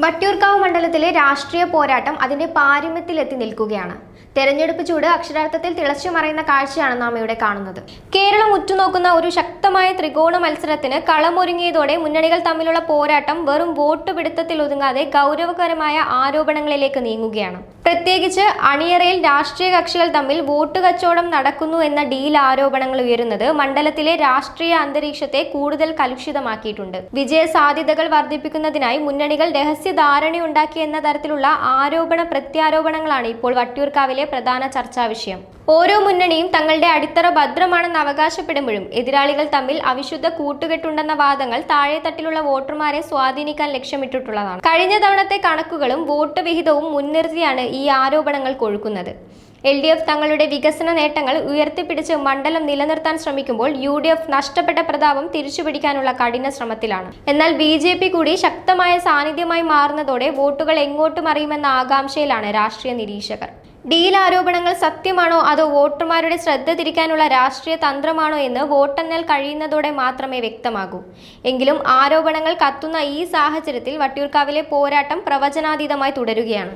വട്ടിയൂർക്കാവ് മണ്ഡലത്തിലെ രാഷ്ട്രീയ പോരാട്ടം അതിന്റെ പാരമ്യത്തിലെത്തി നിൽക്കുകയാണ്. തെരഞ്ഞെടുപ്പ് ചൂട് അക്ഷരാർത്ഥത്തിൽ തിളച്ചു മറയുന്ന കാഴ്ചയാണ് നാം ഇവിടെ കാണുന്നത്. കേരളം ഉറ്റുനോക്കുന്ന ഒരു ശക്തമായ ത്രികോണ മത്സരത്തിന് കളമൊരുങ്ങിയതോടെ മുന്നണികൾ തമ്മിലുള്ള പോരാട്ടം വെറും വോട്ട് പിടുത്തത്തിൽ ഒതുങ്ങാതെ ഗൗരവകരമായ ആരോപണങ്ങളിലേക്ക് നീങ്ങുകയാണ്. പ്രത്യേകിച്ച് അണിയറയിൽ രാഷ്ട്രീയ കക്ഷികൾ തമ്മിൽ വോട്ട് കച്ചവടം നടക്കുന്നു എന്ന ഡീൽ ആരോപണങ്ങൾ ഉയരുന്നത് മണ്ഡലത്തിലെ രാഷ്ട്രീയ അന്തരീക്ഷത്തെ കൂടുതൽ കലുഷിതമാക്കിയിട്ടുണ്ട്. വിജയ സാധ്യതകൾ വർദ്ധിപ്പിക്കുന്നതിനായി മുന്നണികൾ രഹസ്യധാരണയുണ്ടാക്കി എന്ന തരത്തിലുള്ള ആരോപണ പ്രത്യാരോപണങ്ങളാണ് ഇപ്പോൾ വട്ടിയൂർക്കാവിലെ പ്രധാന ചർച്ചാ വിഷയം. ഓരോ മുന്നണിയും തങ്ങളുടെ അടിത്തറ ഭദ്രമാണെന്ന് അവകാശപ്പെടുമ്പോഴും എതിരാളികൾ തമ്മിൽ അവിശുദ്ധ കൂട്ടുകെട്ടുണ്ടെന്ന വാദങ്ങൾ താഴെത്തട്ടിലുള്ള വോട്ടർമാരെ സ്വാധീനിക്കാൻ ലക്ഷ്യമിട്ടിട്ടുള്ളതാണ്. കഴിഞ്ഞ തവണത്തെ കണക്കുകളും വോട്ട് വിഹിതവും മുൻനിർത്തിയാണ് ഈ ആരോപണങ്ങൾ കൊഴുക്കുന്നത്. LDF തങ്ങളുടെ വികസന നേട്ടങ്ങൾ ഉയർത്തിപ്പിടിച്ച് മണ്ഡലം നിലനിർത്താൻ ശ്രമിക്കുമ്പോൾ UDF നഷ്ടപ്പെട്ട പ്രതാപം തിരിച്ചുപിടിക്കാനുള്ള കഠിന ശ്രമത്തിലാണ്. എന്നാൽ BJP കൂടി ശക്തമായ സാന്നിധ്യമായി മാറുന്നതോടെ വോട്ടുകൾ എങ്ങോട്ട് മറിയുമെന്ന ആകാംക്ഷയിലാണ് രാഷ്ട്രീയ നിരീക്ഷകർ. ഡീൽ ആരോപണങ്ങൾ സത്യമാണോ അതോ വോട്ടർമാരുടെ ശ്രദ്ധ തിരിക്കാനുള്ള രാഷ്ട്രീയ തന്ത്രമാണോ എന്ന് വോട്ടെണ്ണൽ കഴിയുന്നതോടെ മാത്രമേ വ്യക്തമാകൂ. എങ്കിലും ആരോപണങ്ങൾ കത്തുന്ന ഈ സാഹചര്യത്തിൽ വട്ടിയൂർക്കാവിലെ പോരാട്ടം പ്രവചനാതീതമായി തുടരുകയാണ്.